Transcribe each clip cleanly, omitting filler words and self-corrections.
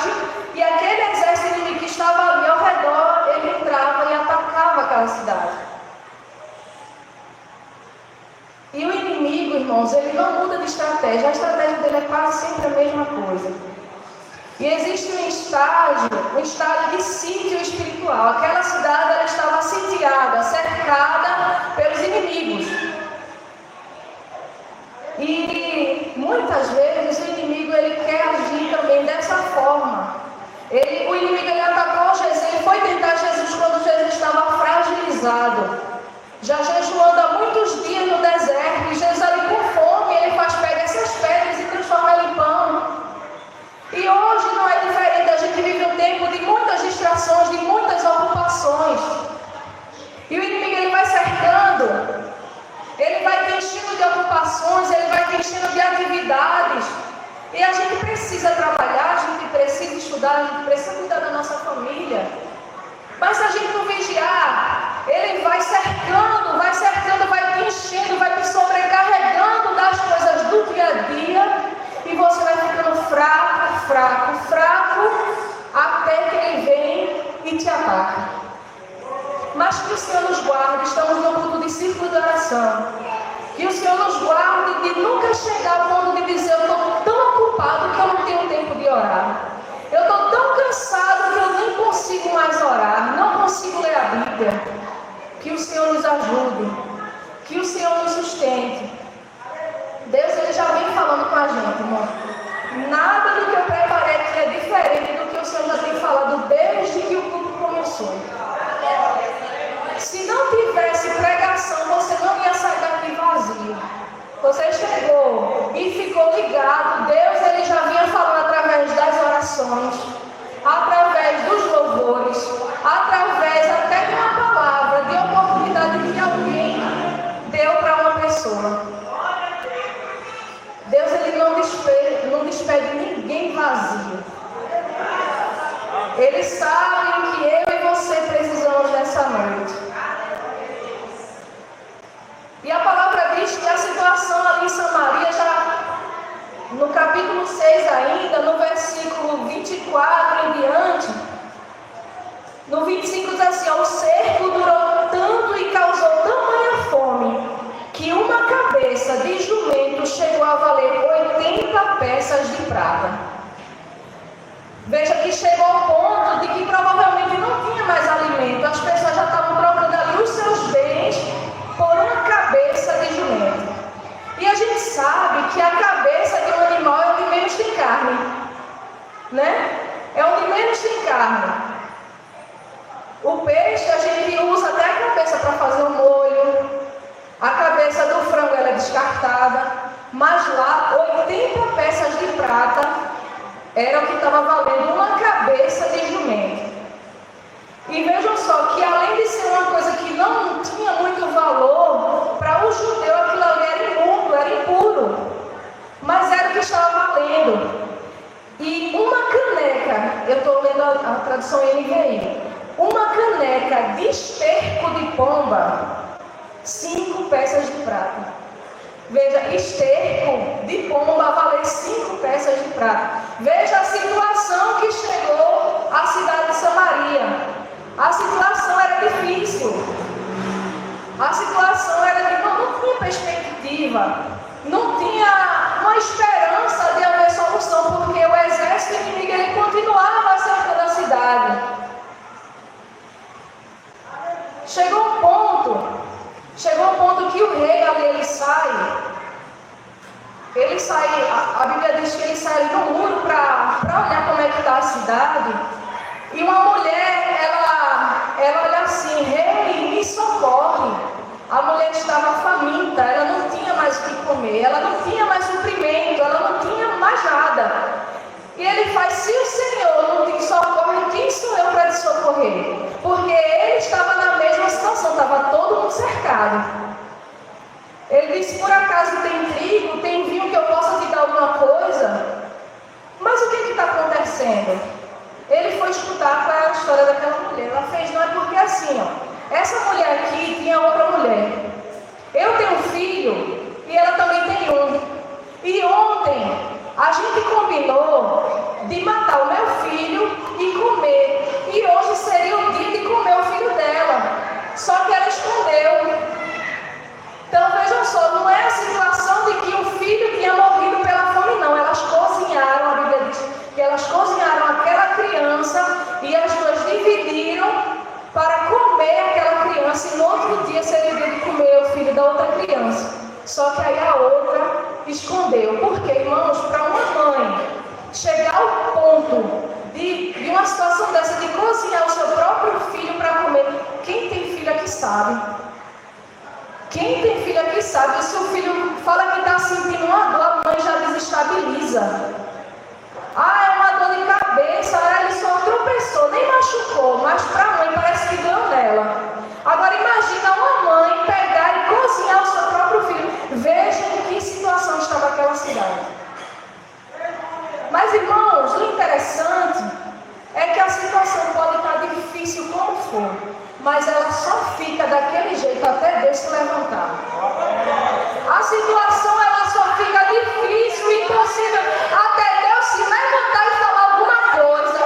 cidade e aquele exército inimigo que estava ali ao redor, ele entrava e atacava aquela cidade. E o inimigo, irmãos, ele não muda de estratégia. A estratégia dele é quase sempre a mesma coisa. E existe um estágio de sítio espiritual. Aquela cidade ela estava sitiada, cercada pelos inimigos. E muitas vezes o inimigo ele quer agir também dessa forma. O inimigo ele atacou Jesus, ele foi tentar Jesus quando Jesus estava fragilizado. Já jejuando há muitos dias no deserto, e Jesus ali com fome, ele pega essas pedras e transforma elas em pão. E hoje não é diferente, a gente vive um tempo de muitas distrações, de muitas ocupações. E o inimigo ele vai cercando, ele vai te enchendo de ocupações, ele vai te enchendo de atividades. E a gente precisa trabalhar, a gente precisa estudar, a gente precisa cuidar da nossa família. Mas se a gente não vigiar, ele vai cercando, vai te enchendo, vai te sobrecarregando das coisas do dia a dia. E você vai ficando fraco, até que ele vem e te ataca. Mas que o Senhor nos guarde, estamos no culto de círculo de oração. Que o Senhor nos guarde de nunca chegar ao ponto de dizer: eu estou tão ocupado que eu não tenho tempo de orar. Eu estou tão cansado que eu nem consigo mais orar, não consigo ler a Bíblia. Que o Senhor nos ajude, que o Senhor nos sustente. Deus ele já vem falando com a gente, irmão. Nada do que eu preparei aqui é diferente do que o Senhor já tem falado desde que o culto começou. Se não tivesse pregação, você não ia sair daqui vazio. Você chegou e ficou ligado. Deus ele já vinha falando através das orações, através dos louvores, através até de uma palavra, de oportunidade que alguém deu para uma pessoa. Deus ele não despede ninguém vazio. Ele sabe que eu e você precisamos nessa noite. E a palavra diz que a situação ali em Samaria, já no capítulo 6 ainda, no versículo 24 em diante, no 25 diz assim: o cerco durou tanto e causou tamanha fome, que uma cabeça de jumento chegou a valer 80 peças de prata. Veja que chegou ao ponto de que provavelmente não tinha mais alimento. As pessoas já estavam trocando ali os seus bens por uma cabeça de jumento. E a gente sabe que a cabeça de um animal é onde menos tem carne, né? É onde menos tem carne. O peixe a gente usa até a cabeça para fazer o molho. A cabeça do frango ela é descartada, mas lá 80 peças de prata era o que estava valendo uma cabeça de jumento. E vejam só que além de ser uma coisa que não tinha muito valor, para o judeu aquilo ali era imundo, era impuro, mas era o que estava valendo. E uma caneca, eu estou lendo a tradução NVI, uma caneca de esterco de pomba, 5 peças de prata. Veja, esterco de pomba a valer 5 peças de prata. Veja a situação que chegou à cidade de Samaria. A situação era difícil. A situação era de não tinha perspectiva. Não tinha uma esperança de haver solução, porque o exército inimigo ele continuava cercando a cidade. Chegou um ponto que o rei ali ele sai, a Bíblia diz que ele sai no muro para olhar como é que está a cidade, e uma mulher, ela olha assim: rei, me socorre. A mulher estava faminta, ela não tinha mais o que comer, ela não tinha mais suprimento, ela não tinha mais nada. E ele faz: se o Senhor não te socorre, quem sou eu para te socorrer? Porque ele estava na mesma situação, estava todo mundo cercado. Ele disse: por acaso tem trigo, tem vinho que eu possa te dar alguma coisa? Mas o que está acontecendo? Ele foi escutar qual era a história daquela mulher. Ela fez: não, é porque assim, ó, essa mulher aqui tinha outra mulher. Eu tenho um filho e ela também tem um. E ontem a gente combinou de matar o meu filho de comer. E hoje seria o dia de comer o filho dela. Só que ela escondeu. Então vejam só, não é a situação de que o filho tinha morrido pela fome, não. Elas cozinharam, a Bíblia diz que elas cozinharam aquela criança e as duas dividiram para comer aquela criança, e no outro dia seria o dia de comer o filho da outra criança. Só que aí a outra escondeu. Porque, irmãos, para uma mãe chegar ao ponto de uma situação dessa, de cozinhar o seu próprio filho para comer, quem tem filho aqui sabe. Quem tem filho aqui sabe, se o filho fala que está sentindo uma dor, a mãe já desestabiliza. Ah, é uma dor de cabeça, ele só tropeçou, nem machucou, mas para a mãe parece que deu nela. Agora imagina uma mãe pegar e cozinhar o seu próprio filho. Vejam em que situação estava aquela cidade. Mas irmãos, o interessante é que a situação pode estar difícil como for, mas ela só fica daquele jeito até Deus se levantar. A situação ela só fica difícil e impossível até Deus se levantar e falar alguma coisa.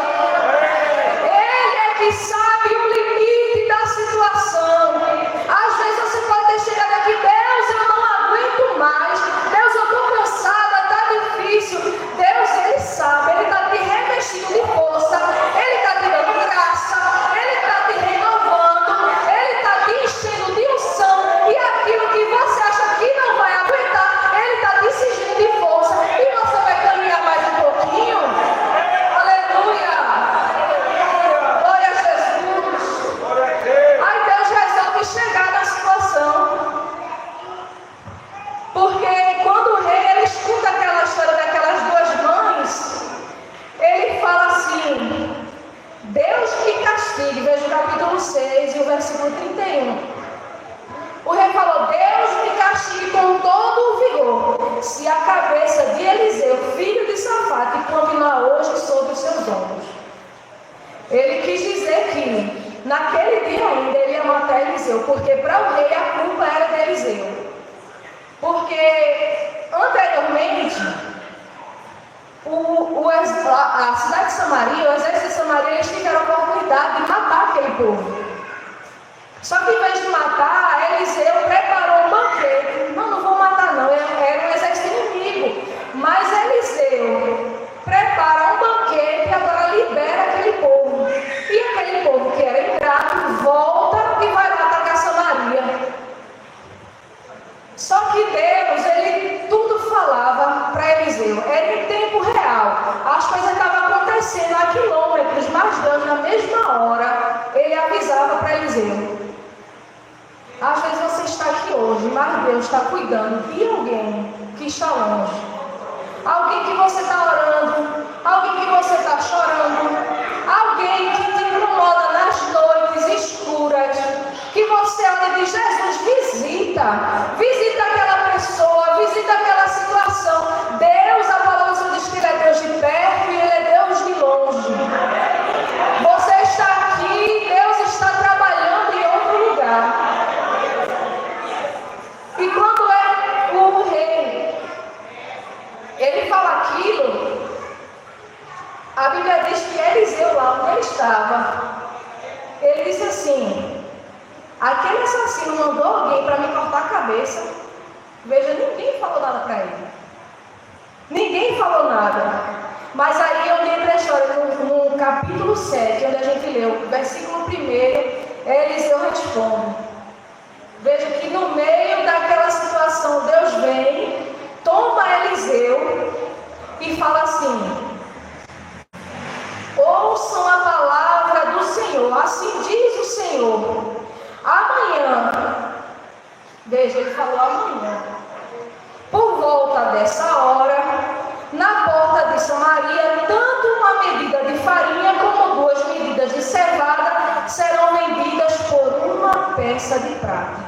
Ele é que sabe o limite da situação. Às vezes você pode ter chegado aqui, Deus, eu não aguento mais. Deus, eu estou cansada, está difícil. Deus, Ele sabe, Ele está te revestindo de força, Ele está te dando graça, Ele está te renovando, Ele está te enchendo de unção, e aquilo que você acha que não vai aguentar, Ele está te cingindo de força, e você vai caminhar mais um pouquinho. Aleluia! Glória a Jesus! Aí Deus resolve chegar na situação, porque quando o rei ele escuta aquela história daquelas duas mães, ele fala assim: Deus que castigue. Veja o capítulo 6 e o versículo 31. O rei falou: Deus me castigue com todo o vigor, se a cabeça de Eliseu, filho de Safate, continuar hoje sobre os seus ombros. Ele quis dizer que naquele dia ainda ele ia matar Eliseu, porque para o rei a culpa era de Eliseu. Porque anteriormente a cidade de Samaria, o exército de Samaria, eles tiveram a oportunidade de matar aquele povo. Só que em vez de matar, Eliseu preparou um banquete. Não vou matar não, era um exército inimigo. Mas Eliseu prepara um banquete e agora libera aquele povo. E aquele povo que era ingrato volta e vai lá atacar Samaria. Só que Deus, Ele tudo falava para Eliseu. Era em tempo real. As coisas estavam acontecendo a quilômetros, mas Deus, na mesma hora, Ele avisava para Eliseu. Às vezes você está aqui hoje, mas Deus está cuidando de alguém que está longe. Alguém que você está orando, alguém que você está chorando, alguém que te incomoda nas noites escuras, que você olha e diz: Jesus, visita aquela pessoa, visita aquela situação. Deus, a palavra diz que Ele é Deus de perto e Ele é Deus de longe. Você está aqui, Deus está trabalhando em outro lugar. E quando é o rei, ele fala aquilo, a Bíblia diz que Eliseu, lá onde ele estava, ele disse assim: aquele assassino mandou alguém para me cortar a cabeça. Veja, ninguém falou nada para ele. Ninguém falou nada. Mas aí eu li a história no capítulo 7, onde a gente leu, versículo 1, Eliseu responde. Veja que no meio daquela situação, Deus vem, toma Eliseu e fala assim: ouçam a palavra do Senhor, assim diz o Senhor. Amanhã, veja, ele falou amanhã, por volta dessa hora, na porta de Samaria, tanto uma medida de farinha como 2 medidas de cevada serão vendidas por uma peça de prata.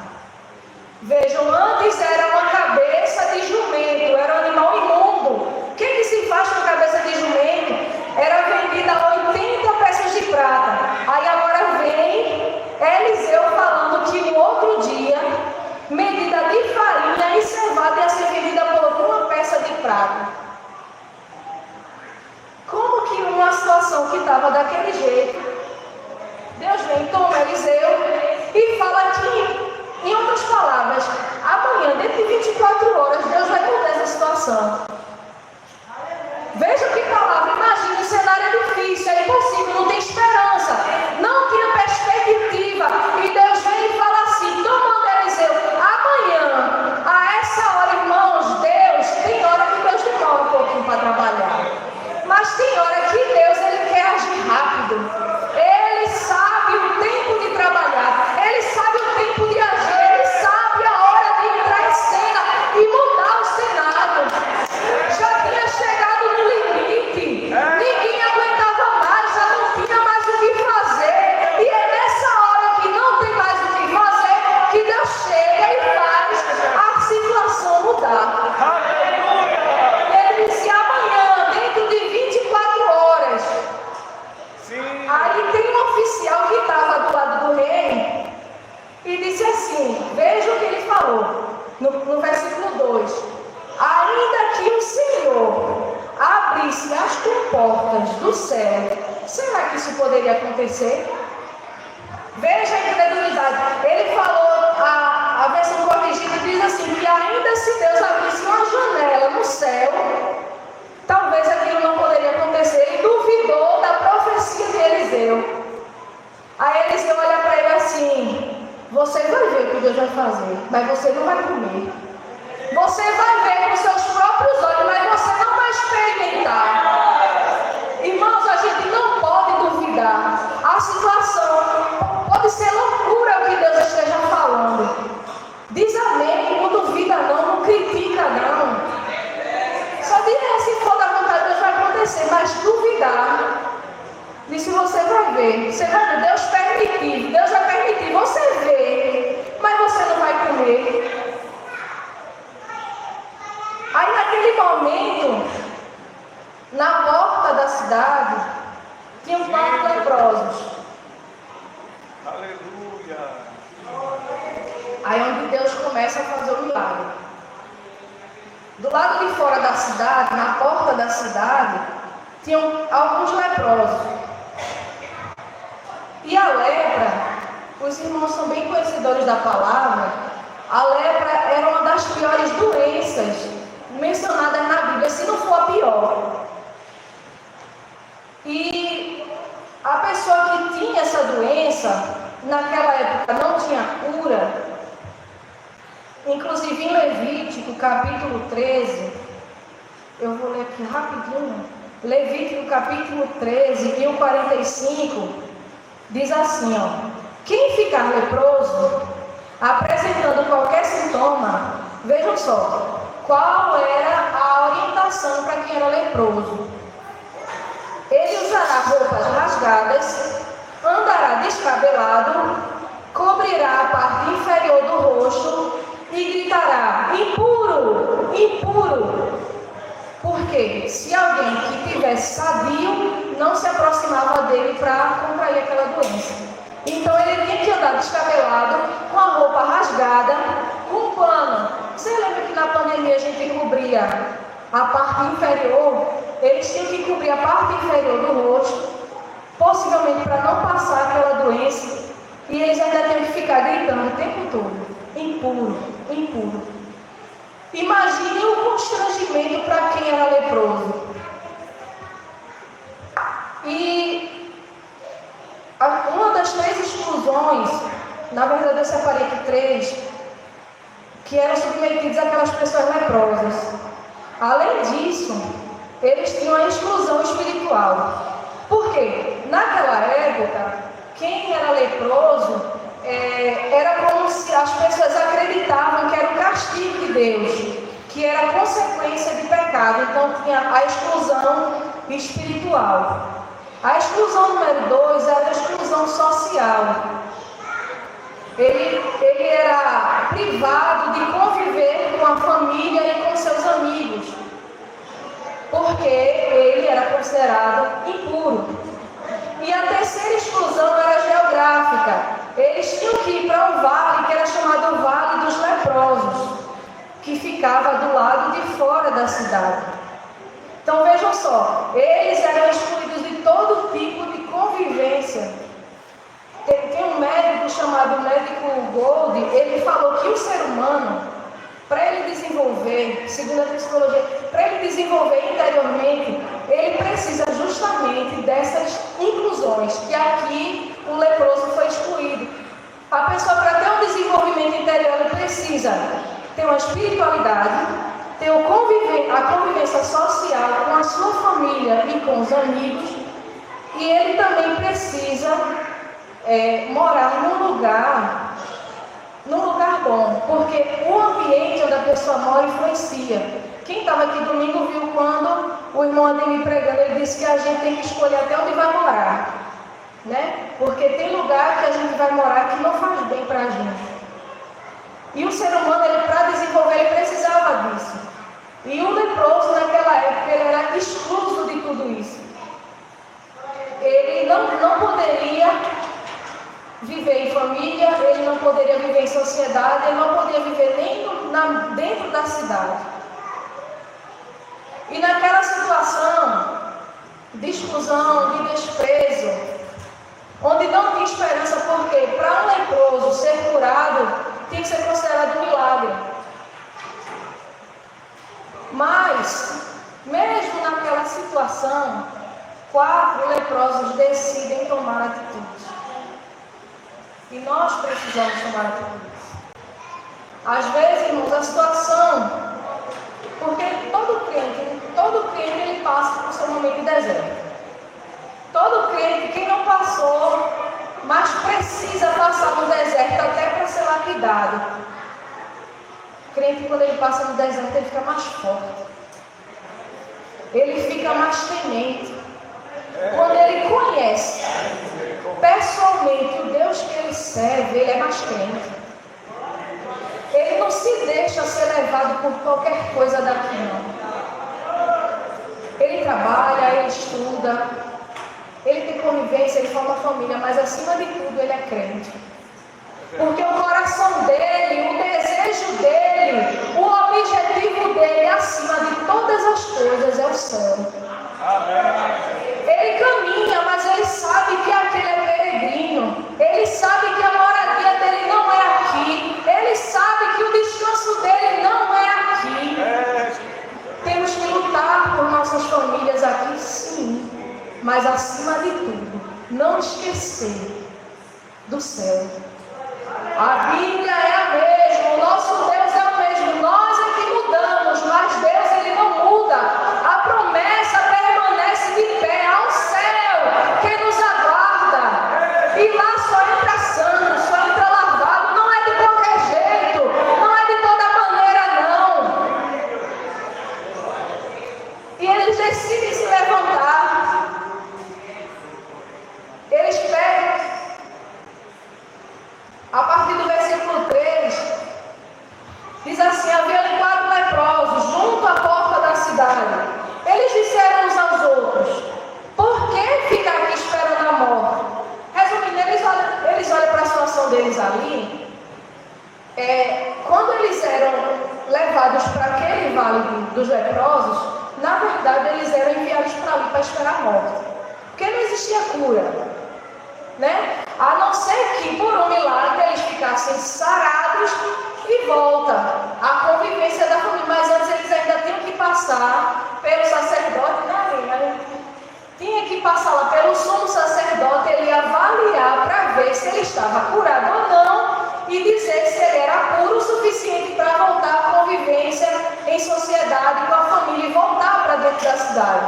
Vejam, antes era uma cabeça de jumento, era um animal imundo. O que se faz com a cabeça de jumento? Era vendida a 80 peças de prata. Aí agora vem Eliseu falando que no outro dia, medida de farinha e cevada ia ser vendida por uma peça de situação que estava daquele jeito, Deus vem, toma Eliseu e fala que, em outras palavras, amanhã, dentro de 24 horas, Deus vai mudar essa situação. Veja que palavra, imagina, o cenário é difícil, é impossível, não tem esperança, não tinha perspectiva. E Deus vem e fala assim, toma Eliseu, amanhã, a essa hora, irmãos, Deus, tem hora que Deus demora um pouquinho para trabalhar. Mas tem hora que Deus, Ele quer agir rápido. Ele sabe o tempo de trabalhar. Ele sabe o tempo de agir. Ele sabe a hora de entrar em cena e mudar o cenário. Já tinha chegado no limite. Ninguém aguentava mais. Já não tinha mais o que fazer. E é nessa hora que não tem mais o que fazer que Deus chega e faz a situação mudar. Ele disse, amanhã, dentro de 24 horas. Aí tem um oficial que estava do lado do rei e disse assim, veja o que ele falou, no versículo 2. Ainda que o Senhor abrisse as comportas do céu, será que isso poderia acontecer? Veja a incredulidade. Ele falou, a versão corrigida diz assim, que ainda se Deus abrisse uma janela no céu, talvez aquilo não poderia acontecer. Ele duvidou da profecia de Eliseu. Aí Eliseu olha para ele assim, você vai ver o que Deus vai fazer, mas você não vai comer. Você vai ver com seus próprios olhos, mas você não vai experimentar. Irmãos, a gente não pode duvidar. A situação pode ser loucura o que Deus esteja falando. Diz amém, não duvida não critica não. Só dizer, se for da vontade de Deus vai acontecer, mas duvidar, disse, você vai ver, Deus permitir, Deus vai permitir, você vê, mas você não vai comer. Aí naquele momento, na porta da cidade, tinham 4 leprosos. Aleluia! Aí onde Deus começa a fazer o milagre. Do lado de fora da cidade, na porta da cidade, tinham alguns leprosos. E a lepra, os irmãos são bem conhecedores da palavra, a lepra era uma das piores doenças mencionadas na Bíblia, se não for a pior. E a pessoa que tinha essa doença, naquela época não tinha cura. Inclusive em Levítico, capítulo 13, eu vou ler aqui rapidinho. Levítico, capítulo 13, e o 45, diz assim, ó. Quem ficar leproso, apresentando qualquer sintoma, vejam só, qual era a orientação para quem era leproso. Ele usará roupas rasgadas, andará descabelado, cobrirá a parte inferior do rosto e gritará, impuro, impuro. Porque se alguém que tivesse sadio, não se aproximava dele para contrair aquela doença. Então ele tinha que andar descabelado, com a roupa rasgada, com um pano. Você lembra que na pandemia a gente cobria a parte inferior? Eles tinham que cobrir a parte inferior do rosto, possivelmente para não passar aquela doença. E eles ainda tinham que ficar gritando o tempo todo, impuro, impuro. Imagine o constrangimento para quem era leproso. E uma das 3 exclusões, na verdade eu separei aqui 3, que eram submetidos àquelas pessoas leprosas. Além disso, eles tinham a exclusão espiritual. Por quê? Naquela época, quem era leproso era como se as pessoas acreditavam que era o castigo de Deus, que era consequência de pecado. Então tinha a exclusão espiritual. A exclusão número 2 era a exclusão social. Ele era privado de conviver com a família e com seus amigos, porque ele era considerado impuro. E a terceira exclusão era geográfica. Eles tinham que ir para um vale que era chamado Vale dos Leprosos, que ficava do lado de fora da cidade. Então vejam só, eles eram excluídos de todo médico Gold, ele falou que o ser humano, para ele desenvolver, segundo a psicologia, para ele desenvolver interiormente, ele precisa justamente dessas inclusões, que aqui o leproso foi excluído. A pessoa, para ter um desenvolvimento interior, ele precisa ter uma espiritualidade, ter a convivência social com a sua família e com os amigos, e ele também precisa morar num lugar bom, porque o ambiente onde a pessoa mora influencia. Quem estava aqui domingo viu quando o irmão Ademir pregando, ele disse que a gente tem que escolher até onde vai morar, né? Porque tem lugar que a gente vai morar que não faz bem para a gente. E o ser humano, para desenvolver, ele precisava disso. E o leproso, naquela época, ele era excluso de tudo isso. Ele não poderia viver em família, ele não poderia viver em sociedade, ele não poderia viver nem dentro da cidade. E naquela situação de exclusão, de desprezo, onde não tinha esperança, porque para um leproso ser curado, tinha que ser considerado um milagre. Mas, mesmo naquela situação, 4 leprosos decidem tomar atitude. E nós precisamos tomar atitude. Às vezes, irmãos, a situação, porque todo crente ele passa por seu momento de deserto. Todo crente, quem não passou, mas precisa passar no deserto até para ser lapidado. O crente, quando ele passa no deserto, ele fica mais forte. Ele fica mais temente. Quando ele conhece pessoalmente o Deus que ele serve, ele é mais crente. Ele não se deixa ser levado por qualquer coisa daqui, não. Ele trabalha, ele estuda, ele tem convivência, ele forma família, mas acima de tudo ele é crente. Porque o coração dele, o desejo dele, o objetivo dele, acima de todas as coisas, é o céu. Amém. Ele caminha, mas ele sabe que aquele é peregrino. Ele sabe que a moradia dele não é aqui. Ele sabe que o descanso dele não é aqui. Temos que lutar por nossas famílias aqui, sim. Mas acima de tudo, não esquecer do céu. A Bíblia é a mesma, o nosso Deus é o mesmo. Nós é que mudamos, mas Deus ele não muda. A promessa permanece de pé ao céu que nos aguarda. E lá só entra santo, só entra lavado. Não é de qualquer jeito, não é de toda maneira, não. E eles decidem se levantar. Eles pegam, a partir do versículo 3, diz assim: havia ali 4 leprosos junto à porta da cidade. Eles disseram uns aos outros: por que ficar aqui esperando a morte? Resumindo, eles olham para a situação deles ali. Quando eles eram levados para aquele vale dos leprosos, na verdade eles eram enviados para ali para esperar a morte, porque não existia cura, né? A não ser que por um milagre eles ficassem sarados e volta à convivência da família. Mas antes eles ainda tinham que passar pelo sacerdote, né? Tinha que passar lá pelo sumo sacerdote, ele avaliar para ver se ele estava curado ou não e dizer se ele era puro o suficiente para voltar à convivência em sociedade com a família e voltar para dentro da cidade.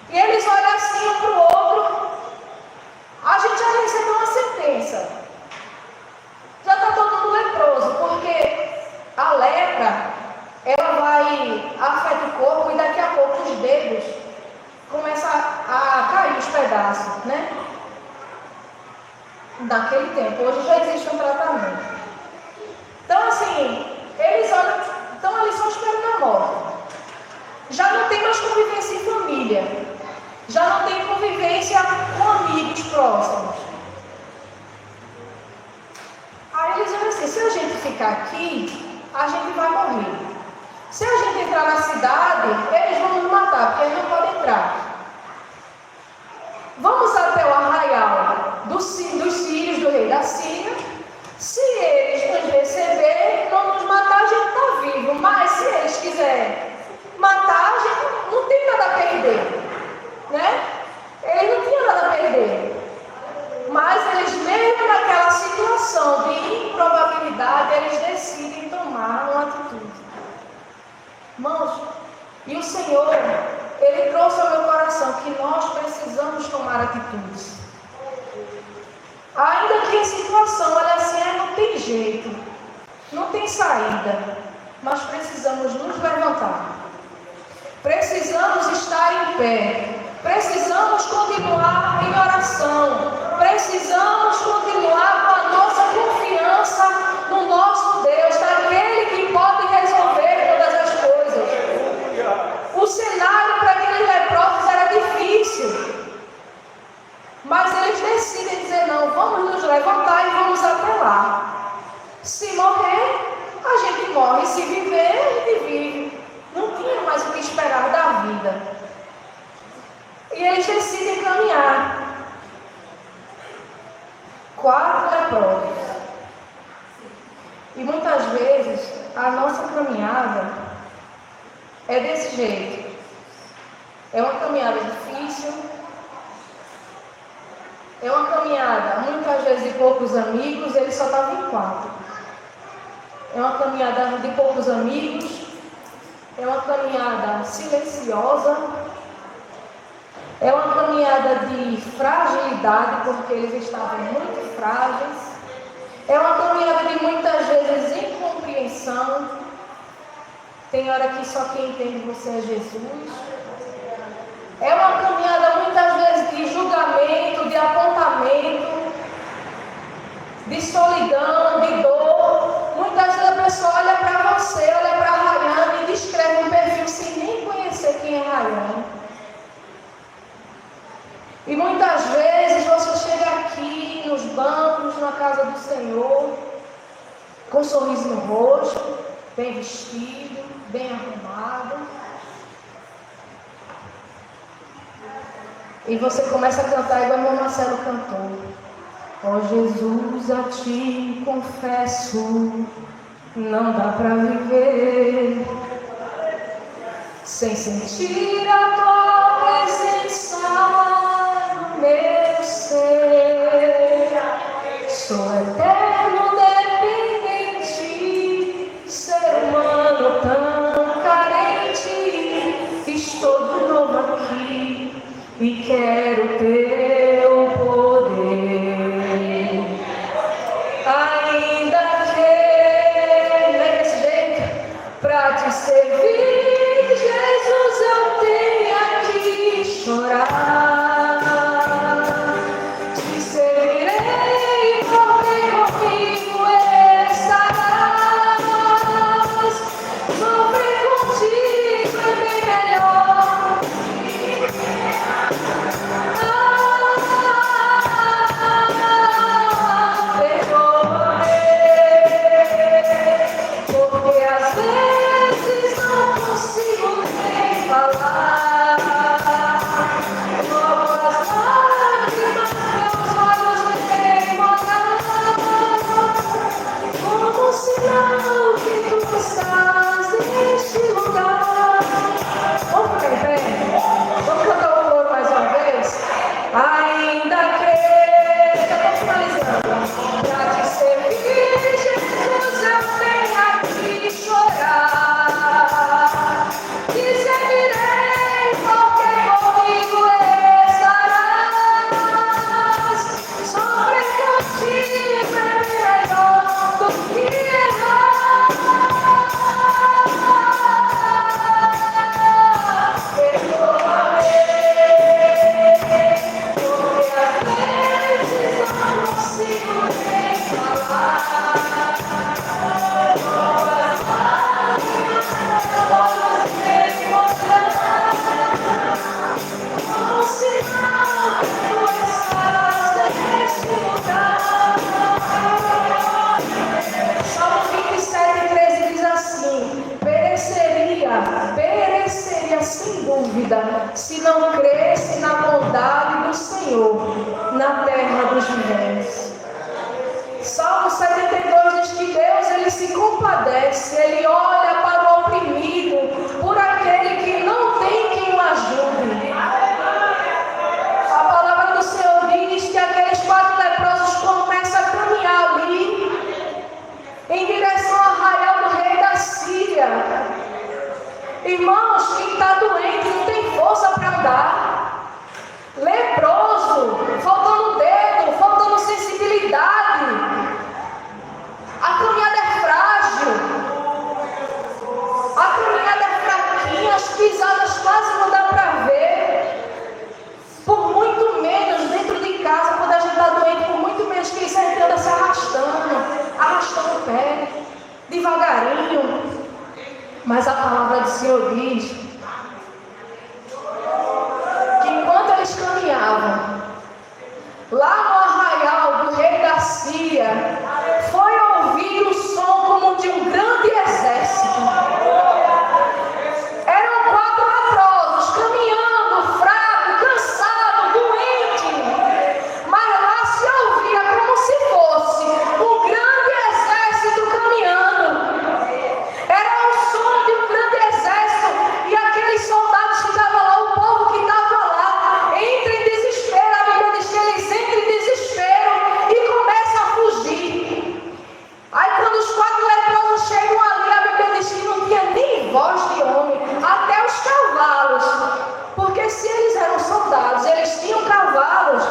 E eles olham assim um para o outro. A gente já recebeu uma sentença. Já está todo mundo leproso, porque a lepra, ela vai afetar o corpo e daqui a pouco os dedos começam a cair os pedaços, né? Naquele tempo, hoje já existe um tratamento. Então, assim, eles olham, estão ali só esperando a morte. Já não tem mais convivência em família. Já não tem convivência com amigos próximos. Aí eles dizem assim: se a gente ficar aqui, a gente vai morrer. Se a gente entrar na cidade, eles vão nos matar, porque eles não podem entrar. Vamos até o arraial dos filhos do rei da Síria vivo, mas se eles quiserem matar, a gente não tem nada a perder, né? Eles não tinham nada a perder. Mas eles, mesmo naquela situação de improbabilidade, eles decidem tomar uma atitude. Irmãos, e o Senhor, Ele trouxe ao meu coração que nós precisamos tomar atitudes. Ainda que a situação, olha assim, não tem jeito, não tem saída, mas precisamos nos levantar. Precisamos estar em pé. Precisamos continuar em oração. Precisamos continuar com a nossa confiança no nosso Deus, naquele que pode resolver todas as coisas. O cenário para aqueles leprosos era difícil, mas eles decidem dizer: não, vamos nos levantar e vamos até lá. Se morrer, a gente morre. Se viver, a gente vive. Não tinha mais o que esperar da vida. E eles decidem caminhar. 4 leprosos. E muitas vezes a nossa caminhada é desse jeito. É uma caminhada difícil. É uma caminhada, muitas vezes, de poucos amigos. Ele só estava em 4. É uma caminhada de poucos amigos. É uma caminhada silenciosa. É uma caminhada de fragilidade, porque eles estavam muito frágeis. É uma caminhada de muitas vezes incompreensão. Tem hora que só quem entende você é Jesus. É uma caminhada muitas vezes de julgamento, de apontamento, de solidão, de dor. Muitas vezes a pessoa olha para você, olha para a Rayane e descreve um perfil sem nem conhecer quem é Rayane. E muitas vezes você chega aqui nos bancos, na casa do Senhor, com um sorriso no rosto, bem vestido, bem arrumado. E você começa a cantar igual o irmão Marcelo cantou. Ó Jesus, a ti confesso, não dá pra viver sem sentir a tua presença. Meu ser, sou eterno dependente, ser humano tão carente. Estou de novo aqui e quero teu poder. Ainda que desse jeito, pra te servir, Jesus, eu tenho que chorar. Mas a palavra do Senhor diz que enquanto eles caminhavam lá no arraial do rei da Síria, foi ouvido o som como de um grande exército. Eram 4 leprosos caminhando, fraco, cansado, doente, mas lá se ouvia como se fosse um grande exército caminhando. Era o som de um grande exército, e aqueles soldados que estavam lá, o povo que estava lá, entra em desespero. A Bíblia diz que eles entram em desespero e começam a fugir. Aí quando os 4 leprosos chegam ali, a Bíblia diz que não tinha nem voz de homem, até os cavalos, porque se eles eram soldados, eles tinham cavalos,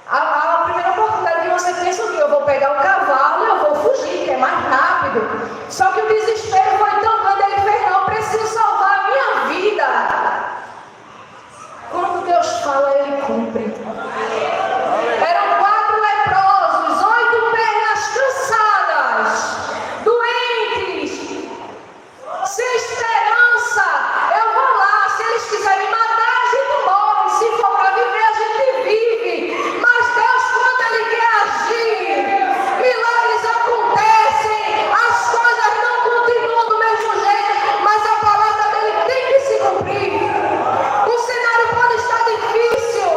a primeira oportunidade que você pensa o quê? Eu vou pegar o cavalo e eu vou fugir, que é mais rápido. Só que o desespero foi tão grande, ele fez, não, eu preciso salvar a minha vida. Quando Deus fala, Ele cumpre. Eram 4 leprosos, 8 pernas cansadas, doentes, sem esperança. Eu vou lá, se eles quiserem matar, a gente morre. Se for para viver, a gente vive. Mas Deus, quando Ele quer agir, milagres acontecem, as coisas não continuam do mesmo jeito, mas a palavra dele tem que se cumprir. O cenário pode estar difícil,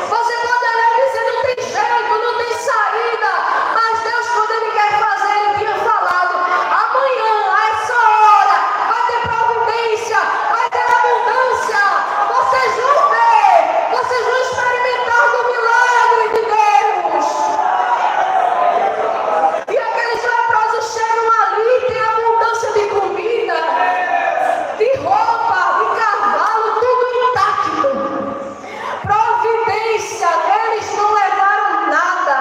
você pode olhar e dizer não tem jeito, não tem saída, mas Deus, quando Ele quer fazer, Ele tinha falado, amanhã, a essa hora, vai ter providência, vai ter abundância, vocês vão ver, vocês vão experimentar do milagre de Deus. E aqueles leprosos chegam ali, tem abundância de comida, de roupa, de cavalo, tudo intacto. Providência, eles não levaram nada,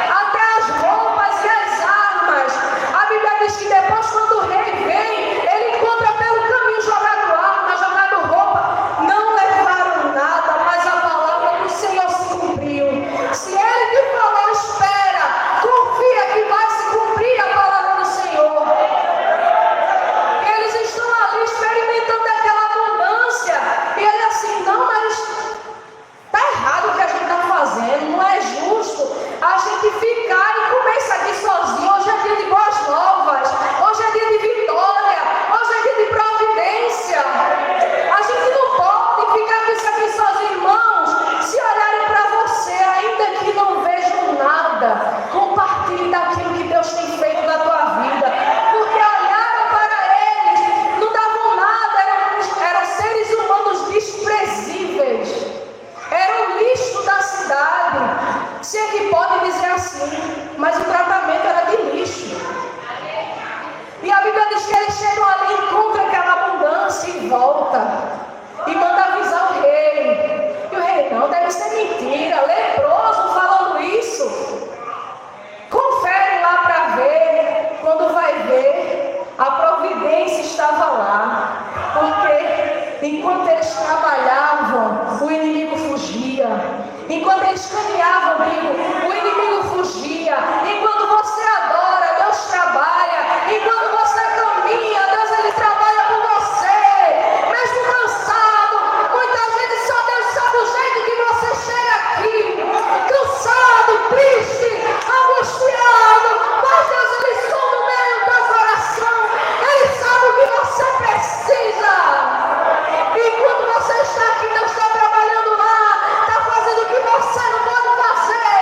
até as roupas e as armas. A Bíblia diz que depois, quando o rei vem, ele encontra pelo caminho jogado arma, jogado roupa. Não levaram nada, mas a palavra do Senhor se cumpriu. Se Ele te falou, espera, confia que vai se cumprir a palavra do Senhor. Eles estão ali experimentando aquela abundância, e ele assim, não, mas está errado o que a gente está fazendo, não é justo a gente ficar e comer isso aqui sozinho. Hoje é dia de boas novas, hoje é dia de vitória, hoje é dia de providência. A gente não pode ficar com isso aqui sozinho, irmãos. Se olharem para você, ainda que não vejam nada, compartilhe daquilo que Deus tem feito na tua vida, porque olharam para eles, não davam nada, eram seres humanos desprezíveis, era o lixo da cidade, se é que pode dizer assim, mas o tratamento era de lixo. E a Bíblia diz que eles chegam ali, encontram aquela abundância e volta, e manda avisar o rei. E o rei, não, deve ser mentira, leproso falando isso. Confere lá para ver, quando vai ver, a providência estava lá, porque enquanto eles trabalhavam, o inimigo fugia. Enquanto eles caminhavam, o inimigo fugia. Enquanto você adora, Deus trabalha. Enquanto você caminha, Deus Ele trabalha por você. Mesmo cansado, muitas vezes só Deus sabe o jeito que você chega aqui. Cansado, triste, angustiado, mas Deus Ele sonda no meio do teu coração. Ele sabe o que você precisa. Enquanto você está aqui, Deus está trabalhando lá, está fazendo o que você não pode fazer.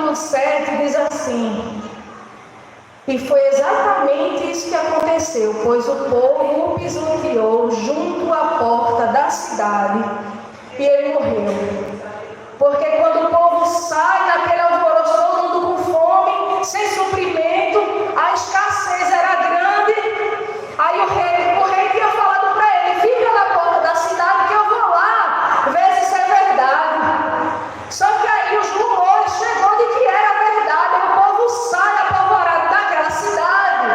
capítulo 7 diz assim: e foi exatamente isso que aconteceu, pois o povo o pisoteou junto à porta da cidade e ele morreu. Porque quando o povo sai naquele alvoroço, todo mundo com fome, sem suprimento, a escassez era grande, aí o rei tinha falado para ele: fica na porta da cidade que eu vou lá ver se isso é verdade. Só que aí os rumores chegou de que era verdade, o povo sai apavorado daquela cidade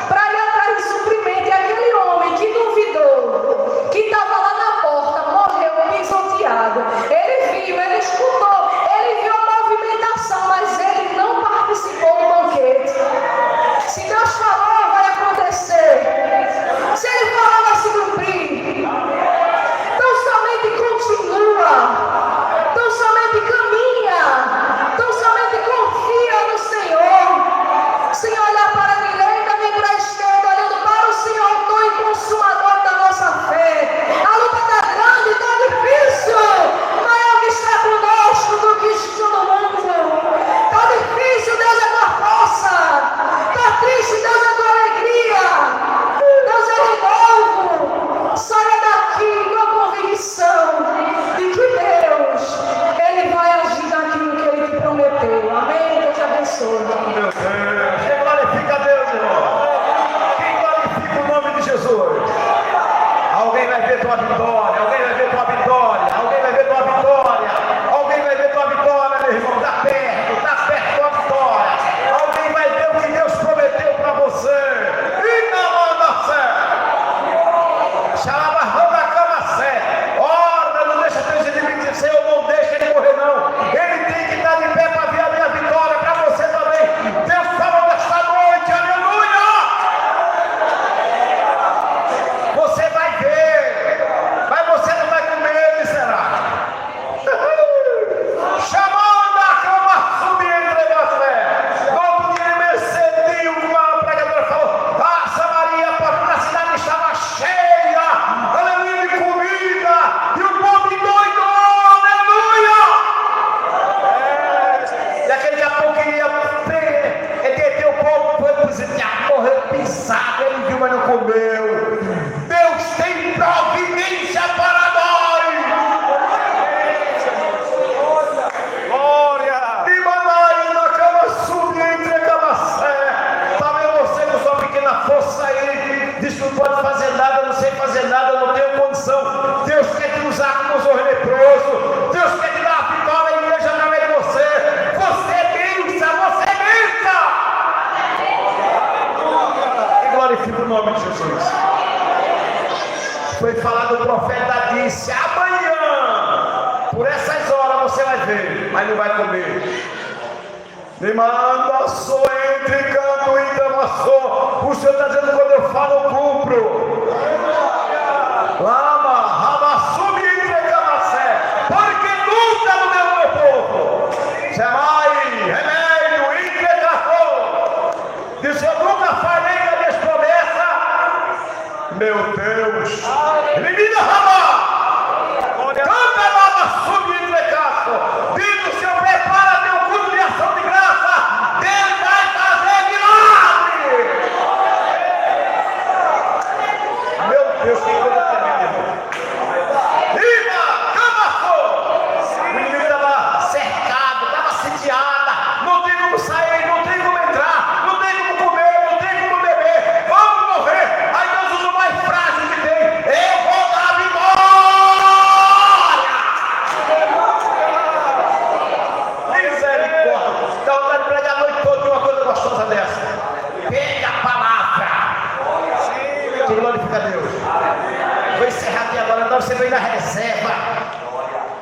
para ir atrás de suprimento, e aquele homem que duvidou, que estava lá na porta, morreu pisoteado. Ele viu, ele escutou, ele viu a movimentação, mas ele não participou do banquete. Se Deus falou, vai acontecer. Se ele falar, vai se cumprir. Então somente continua, então somente caminha, então somente confia no Senhor. Se olhar para a direita, vem para a esquerda, olhando para o Senhor, autor e consumador da nossa fé. A luta está grande, está difícil, maior que está conosco do que está no mundo. Está difícil, Deus é tua força. Está triste, Deus é tua alegria. Deus é renovo. Saia daqui com a convicção de que Deus, Ele vai agir naquilo que Ele te prometeu. Amém? Deus te abençoe. Meu Deus, quem glorifica a Deus, irmão? Quem glorifica o nome de Jesus? Alguém vai ver tua vitória, alguém vai ver tua vitória, alguém vai ver tua vitória, alguém vai ver tua vitória, meu irmão. Está perto tua vitória. Alguém vai ver o que Deus prometeu para você. E não manda fé. Chama da cama sé. Ora, não deixa teus inimigos dizer: Senhor, não deixa ele morrer, não. Ele tem que estar de pé para ver a minha vitória, para você também. Deus fala desta noite, aleluia. Você vai ver, mas você não vai com medo, será? Chamando a cama subir entre você. No outro dia, Mercedes, uma pregadora falou: a Samaria, a porta da cidade estava cheia, aleluia, de comida, e o povo doido, aleluia. E aquele a pouco queria deter o povo, foi pisoteado, morreu pisado, ele viu, mas não comeu. Deus tem providência para nós. Glória. E mandai na cama subir entre a cama sé. Talvez você com sua pequena força aí diz que não pode fazer nada, eu não sei fazer nada, eu não tenho condição. Deus quer te usar como um leproso. Deus quer te dar a vitória, a igreja não é de você. Você pensa, você pensa. E glorifica o nome de Jesus. Foi falado, o profeta disse: amanhã, por essas horas você vai ver, mas não vai comer. Me manda só entre canto e damassou. O Senhor está dizendo: quando eu falo, eu cumpro. Lama, rama, sube entre camassé, porque luta no meu povo. Chamai, remédio, inquietação. Disse: eu nunca falei das minhas promessas. Meu Deus, elimina Ramá, canta nova, sube entre caço. Diz o Senhor: prepara teu culto de ação de graça. Deus vai fazer milagre. Meu Deus, que coisa tremenda, irmão. Lima, camaçou. O inimigo estava cercado, estava sitiado. Não tem como sair, não tem como entrar, não tem como comer, não tem como beber. Vamos morrer. Aí Deus usa o mais frágil que tem. Eu vou dar vitória. Misericórdia. Dá vontade de pregar a noite toda uma coisa gostosa dessa. Pega a palavra. Que glorifica a Deus. Vou encerrar aqui agora. Não, você veio na reserva.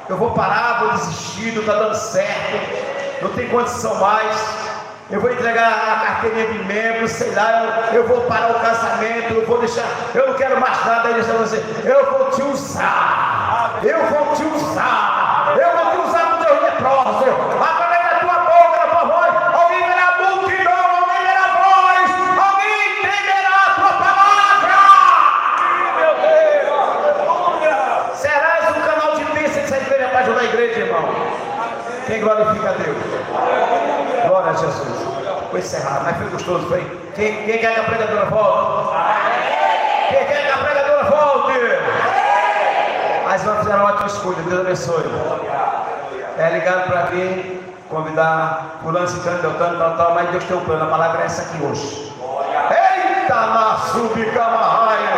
Eu vou parar, vou desistir, não está dando certo. Não tem condição mais. Eu vou entregar a carteirinha de membro, sei lá, eu vou parar o casamento, eu vou deixar, eu não quero mais nada. Aí deixa você: eu vou te usar, eu vou te usar, eu vou te usar no teu leproso. Através da tua boca, da tua voz, alguém verá a multidão, alguém verá a voz, alguém entenderá a tua palavra. Meu Deus, serás um canal de bênção dessa igreja para ajudar a igreja, irmão. Quem glorifica a Deus? Vou encerrar, mas foi gostoso, foi. Quem quer que a pregadora volte? Quem quer que a pregadora volte? Mas vamos fazer uma ótima escolha, Deus abençoe. Ligaram para mim, convidar fulano, ciclano, tal, mas Deus tem um plano, a palavra é essa aqui hoje. Eita, na subcamarraia!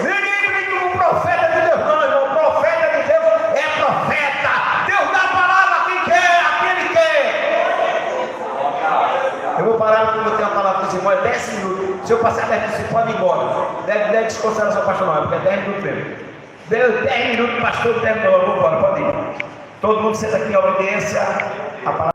Ninguém brinca com o profeta de Deus, não, irmão. O profeta de Deus é profeta. Deus dá a palavra a quem quer, a quem ele quer. Eu vou parar porque eu vou ter uma palavra para os irmãos, 10 minutos. Se eu passar 10 minutos, você pode ir embora. Deve desconsiderar sua pastor, não, porque é 10 minutos mesmo. Deu 10 minutos, pastor, terminou, eu vou embora, pode ir. Todo mundo senta aqui em obediência. A palavra